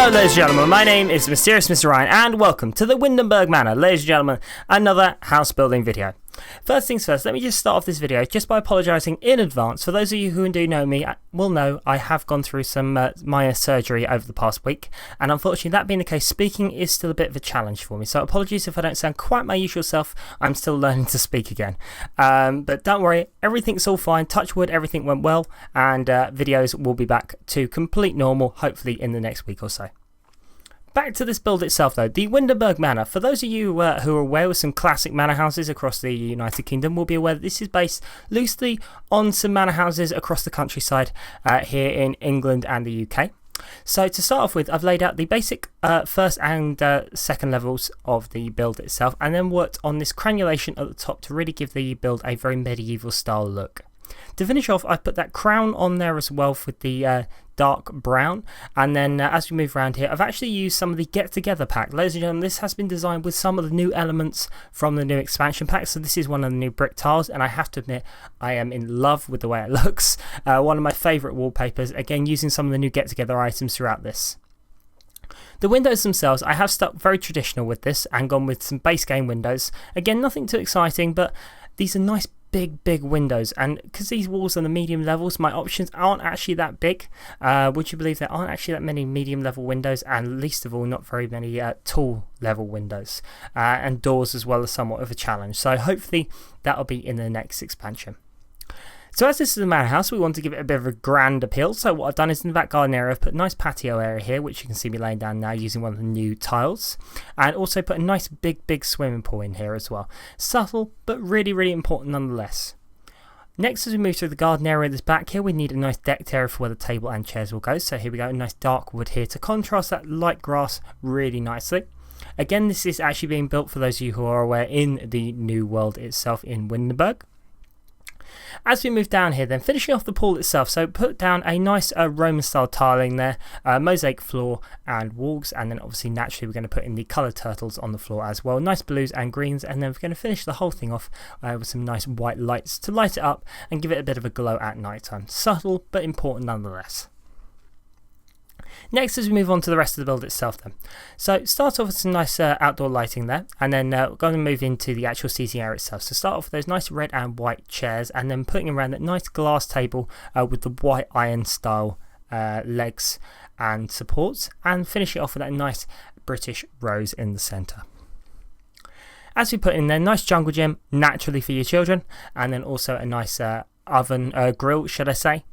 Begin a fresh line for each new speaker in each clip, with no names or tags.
Hello ladies and gentlemen, my name is Mysterious Mr. Ryan and welcome to the Windenburg Manor. Ladies and gentlemen, another house building video. First things first, let me just start off this video just by apologising in advance. For those of you who do know me will know I have gone through some minor surgery over the past week, and unfortunately that being the case, speaking is still a bit of a challenge for me, so apologies if I don't sound quite my usual self. I'm still learning to speak again, but don't worry, everything's all fine, touch wood, everything went well, and videos will be back to complete normal hopefully in the next week or so. Back to this build itself though, the Windenburg Manor. For those of you who are aware with some classic manor houses across the United Kingdom will be aware that this is based loosely on some manor houses across the countryside here in England and the UK. So to start off with, I've laid out the basic first and second levels of the build itself, and then worked on this crenulation at the top to really give the build a very medieval style look. To finish off, I've put that crown on there as well with the dark brown, and then as we move around here, I've actually used some of the Get Together pack. Ladies and gentlemen, this has been designed with some of the new elements from the new expansion pack. So this is one of the new brick tiles, and I have to admit I am in love with the way it looks. One of my favourite wallpapers, again using some of the new Get Together items throughout this. The windows themselves, I have stuck very traditional with this and gone with some base game windows. Again, nothing too exciting, but these are nice big windows, and because these walls are the medium levels, my options aren't actually that big. Would you believe there aren't actually that many medium level windows, and least of all not very many tall level windows, and doors as well are somewhat of a challenge, so hopefully that'll be in the next expansion. So as this is a manor house, we want to give it a bit of a grand appeal. So what I've done is in the back garden area, I've put a nice patio area here, which you can see me laying down now using one of the new tiles. And also put a nice big swimming pool in here as well. Subtle, but really important nonetheless. Next, as we move through the garden area this back here, we need a nice decked area for where the table and chairs will go. So here we go, a nice dark wood here to contrast that light grass really nicely. Again, this is actually being built, for those of you who are aware, in the new world itself in Windenburg. As we move down here then, finishing off the pool itself, so put down a nice Roman style tiling there, mosaic floor and walls, and then obviously naturally we're going to put in the coloured turtles on the floor as well, nice blues and greens, and then we're going to finish the whole thing off with some nice white lights to light it up and give it a bit of a glow at night time. Subtle but important nonetheless. Next, as we move on to the rest of the build itself then. So start off with some nice outdoor lighting there, and then we're going to move into the actual seating area itself. So start off with those nice red and white chairs, and then putting around that nice glass table with the white iron style legs and supports, and finish it off with that nice British rose in the centre. As we put in there, nice jungle gym, naturally for your children, and then also a nice oven grill, should I say.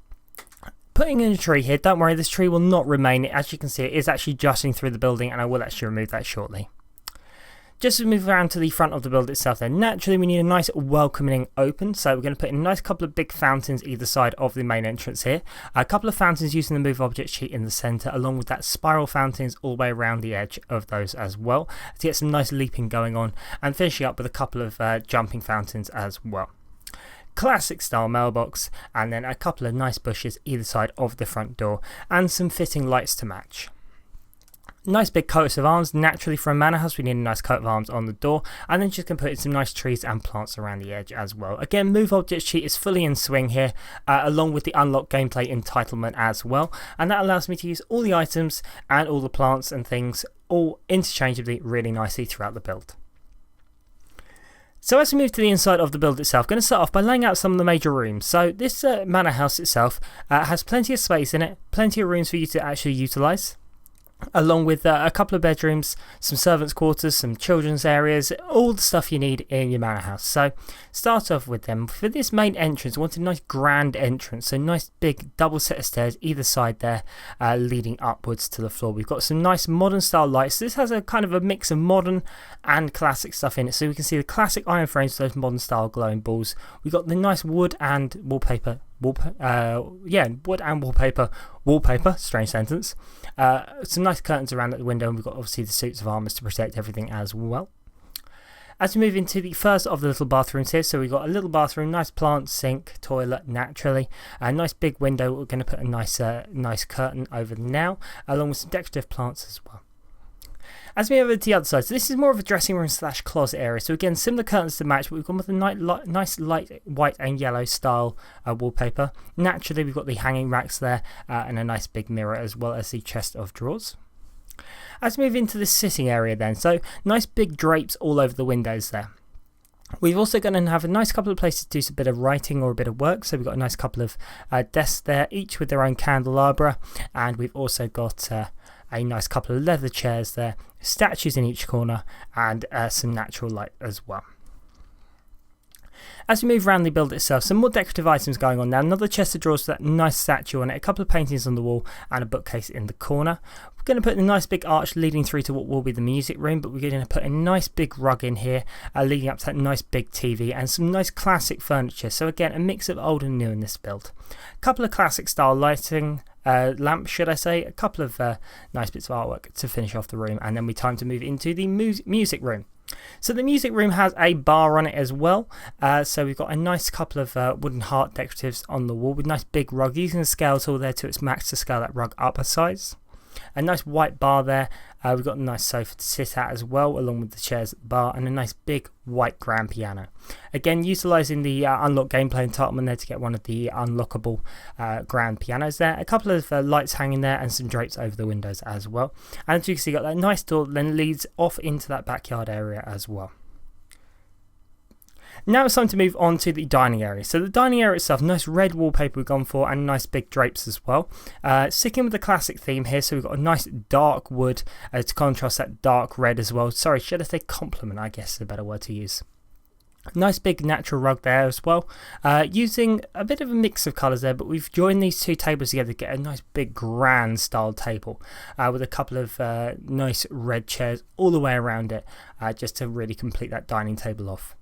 Putting in a tree here, don't worry, this tree will not remain. As you can see, it is actually jutting through the building, and I will actually remove that shortly. Just as we move around to the front of the build itself then, naturally we need a nice welcoming open, so we're going to put in a nice couple of big fountains either side of the main entrance here. A couple of fountains using the move object sheet in the centre, along with that spiral fountains all the way around the edge of those as well, to get some nice leaping going on, and finishing up with a couple of jumping fountains as well. Classic style mailbox, and then a couple of nice bushes either side of the front door, and some fitting lights to match. Nice big coats of arms. Naturally for a manor house we need a nice coat of arms on the door, and then just going to put in some nice trees and plants around the edge as well. Again, move object sheet is fully in swing here, along with the unlock gameplay entitlement as well, and that allows me to use all the items and all the plants and things all interchangeably really nicely throughout the build. So as we move to the inside of the build itself, I'm going to start off by laying out some of the major rooms. So this manor house itself has plenty of space in it, plenty of rooms for you to actually utilise, along with a couple of bedrooms, some servants' quarters, some children's areas, all the stuff you need in your manor house. So start off with them. For this main entrance, I wanted a nice grand entrance, so nice big double set of stairs either side there, leading upwards to the floor. We've got some nice modern style lights. This has a kind of a mix of modern and classic stuff in it, so we can see the classic iron frames, those modern style glowing balls. We've got the nice wood and wallpaper. Wood and wallpaper, strange sentence. Some nice curtains around at the window, and we've got obviously the suits of armour to protect everything as well. As we move into the first of the little bathrooms here, so we've got a little bathroom, nice plant, sink, toilet naturally, a nice big window. We're going to put a nice curtain over now, along with some decorative plants as well. As we move over to the other side, so this is more of a dressing room / closet area. So again, similar curtains to match, but we've gone with a nice light white and yellow style wallpaper. Naturally, we've got the hanging racks there and a nice big mirror, as well as the chest of drawers. As we move into the sitting area then, so nice big drapes all over the windows there. We've also going to have a nice couple of places to do a bit of writing or a bit of work. So we've got a nice couple of desks there, each with their own candelabra. And we've also got a nice couple of leather chairs there, statues in each corner, and some natural light as well. As we move around the build itself, some more decorative items going on now. Another chest of drawers with that nice statue on it, a couple of paintings on the wall, and a bookcase in the corner. We're going to put a nice big arch leading through to what will be the music room, but we're going to put a nice big rug in here, leading up to that nice big TV, and some nice classic furniture. So again, a mix of old and new in this build. A couple of classic style lighting, lamps should I say, a couple of nice bits of artwork to finish off the room, and then we time to move into the music room. So the music room has a bar on it as well, so we've got a nice couple of wooden heart decoratives on the wall with nice big rug, using the scale tool there to its max to scale that rug up a size. A nice white bar there, we've got a nice sofa to sit at as well, along with the chairs at the bar, and a nice big white grand piano. Again, utilising the unlock gameplay entitlement there to get one of the unlockable grand pianos there. A couple of lights hanging there and some drapes over the windows as well. And as you can see, got that nice door that then leads off into that backyard area as well. Now it's time to move on to the dining area. So the dining area itself, nice red wallpaper we've gone for, and nice big drapes as well. Sticking with the classic theme here, so we've got a nice dark wood to contrast that dark red as well. Sorry, should I say complement, I guess is a better word to use. Nice big natural rug there as well, using a bit of a mix of colours there, but we've joined these two tables together to get a nice big grand style table with a couple of nice red chairs all the way around it, just to really complete that dining table off.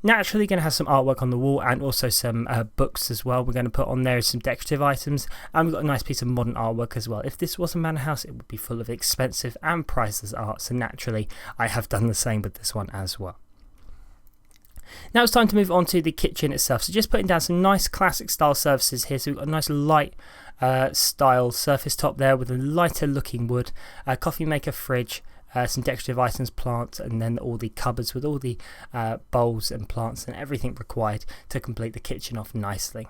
Naturally going to have some artwork on the wall and also some books as well. We're going to put on there some decorative items, and we've got a nice piece of modern artwork as well. If this was a manor house, it would be full of expensive and priceless art, so naturally I have done the same with this one as well. Now it's time to move on to the kitchen itself. So just putting down some nice classic style surfaces here. So we've got a nice light style surface top there with a lighter looking wood, coffee maker, fridge, some decorative items, plants, and then all the cupboards with all the bowls and plants and everything required to complete the kitchen off nicely.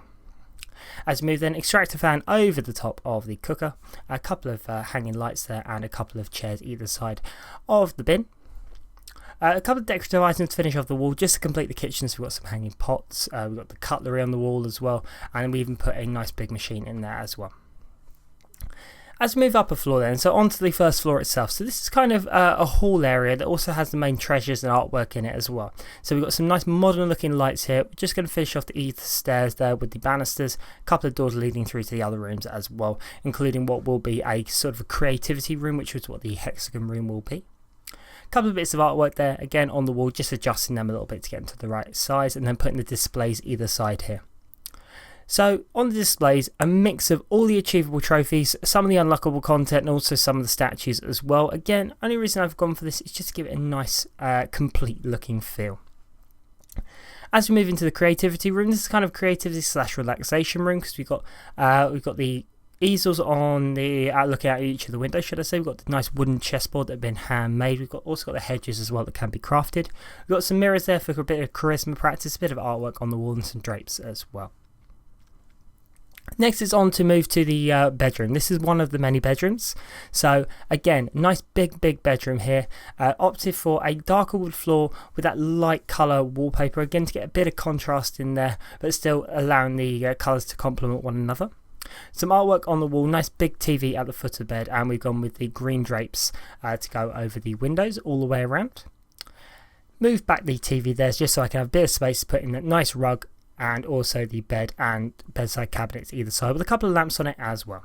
As we move then, extractor fan over the top of the cooker, a couple of hanging lights there, and a couple of chairs either side of the bin. A couple of decorative items to finish off the wall just to complete the kitchen. So we've got some hanging pots, we've got the cutlery on the wall as well, and we even put a nice big machine in there as well. As we move up a floor then, so onto the first floor itself. So this is kind of a hall area that also has the main treasures and artwork in it as well. So we've got some nice modern looking lights here. We're just going to finish off the either stairs there with the banisters, a couple of doors leading through to the other rooms as well, including what will be a sort of a creativity room, which is what the hexagon room will be. A couple of bits of artwork there, again on the wall, just adjusting them a little bit to get them to the right size, and then putting the displays either side here. So on the displays, a mix of all the achievable trophies, some of the unlockable content, and also some of the statues as well. Again, only reason I've gone for this is just to give it a nice complete looking feel. As we move into the creativity room, this is kind of creativity / relaxation room, because we've got the easels on the looking out each of the windows, should I say. We've got the nice wooden chessboard that have been handmade. We've also got the hedges as well that can be crafted. We've got some mirrors there for a bit of charisma practice, a bit of artwork on the wall, and some drapes as well. Next is on to move to the bedroom. This is one of the many bedrooms. So again, nice big bedroom here. Opted for a darker wood floor with that light colour wallpaper, again to get a bit of contrast in there, but still allowing the colours to complement one another. Some artwork on the wall, nice big TV at the foot of the bed, and we've gone with the green drapes to go over the windows all the way around. Move back the TV there just so I can have a bit of space to put in that nice rug, and also the bed and bedside cabinets either side with a couple of lamps on it as well.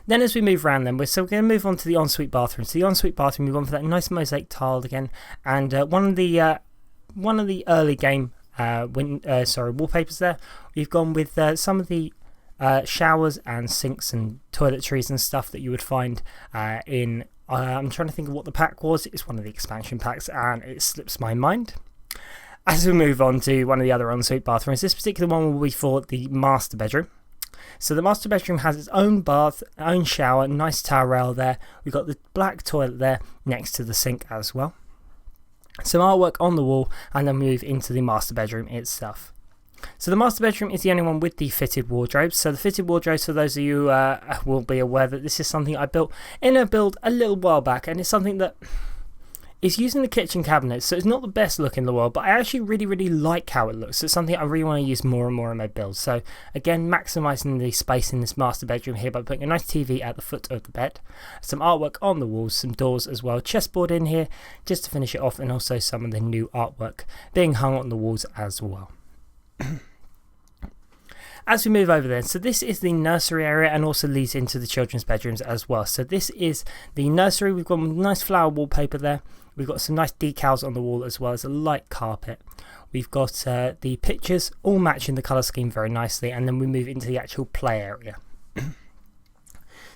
Then as we move around then, we're going to move on to the ensuite bathroom. So the ensuite bathroom, we've gone for that nice mosaic tiled again, and one of the early game wallpapers there. We've gone with some of the showers and sinks and toiletries and stuff that you would find in I'm trying to think of what the pack was. It's one of the expansion packs and it slips my mind. As we move on to one of the other ensuite bathrooms, this particular one will be for the master bedroom. So the master bedroom has its own bath, own shower, nice towel rail there. We've got the black toilet there next to the sink as well. Some artwork on the wall, and then move into the master bedroom itself. So the master bedroom is the only one with the fitted wardrobes. So the fitted wardrobes, for those of you who will be aware that this is something I built in a build a little while back, and it's something that is using the kitchen cabinets. So it's not the best look in the world, but I actually really like how it looks. So it's something I really want to use more and more in my builds. So again, maximising the space in this master bedroom here by putting a nice TV at the foot of the bed, some artwork on the walls, some doors as well, chessboard in here just to finish it off, and also some of the new artwork being hung on the walls as well. As we move over then, so this is the nursery area and also leads into the children's bedrooms as well. So this is the nursery. We've got nice flower wallpaper there. We've got some nice decals on the wall as well as a light carpet. We've got the pictures all matching the colour scheme very nicely, and then we move into the actual play area.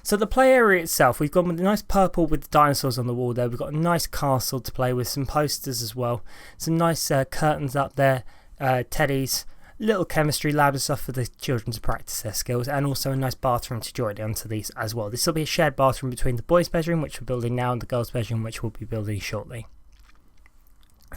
So the play area itself, we've gone with a nice purple with the dinosaurs on the wall there. We've got a nice castle to play with, some posters as well, some nice curtains up there, teddies, little chemistry lab and stuff for the children to practice their skills, and also a nice bathroom to join onto these as well. This will be a shared bathroom between the boys' bedroom, which we're building now, and the girls' bedroom, which we'll be building shortly.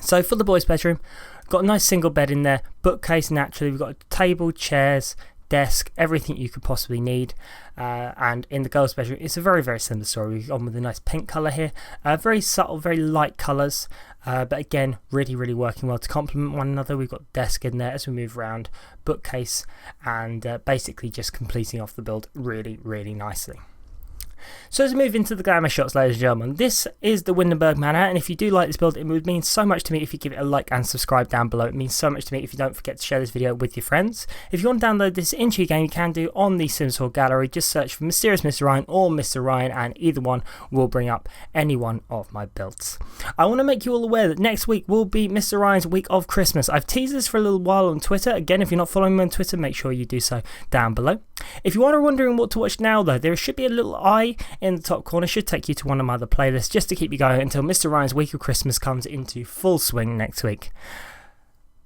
So for the boys' bedroom, got a nice single bed in there, bookcase naturally, we've got a table, chairs, desk, everything you could possibly need. And in the girls' bedroom, it's a very similar story. We've gone with a nice pink colour here, very subtle, very light colours, but again, really working well to complement one another. We've got desk in there as we move around, bookcase, and basically just completing off the build really nicely. So as we move into the glamour shots, ladies and gentlemen, this is the Windenburg Manor, and if you do like this build, it would mean so much to me if you give it a like and subscribe down below. It means so much to me if you don't forget to share this video with your friends. If you want to download this into your game, you can do on the Sims 4 gallery. Just search for Mysterious Mr. Ryan or Mr. Ryan, and either one will bring up any one of my builds. I want to make you all aware that next week will be Mr. Ryan's week of Christmas. I've teased this for a little while on Twitter. Again, if you're not following me on Twitter, make sure you do so down below. If you are wondering what to watch now though, there should be a little eye in the top corner, should take you to one of my other playlists just to keep you going until Mr. Ryan's week of Christmas comes into full swing next week.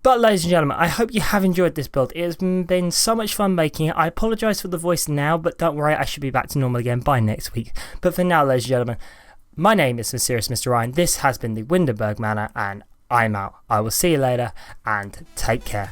But ladies and gentlemen, I hope you have enjoyed this build. It has been so much fun making it. I apologise for the voice now, but don't worry, I should be back to normal again by next week. But for now, ladies and gentlemen, my name is Mysterious Mr. Ryan. This has been the Windenburg Manor, and I'm out. I will see you later, and take care.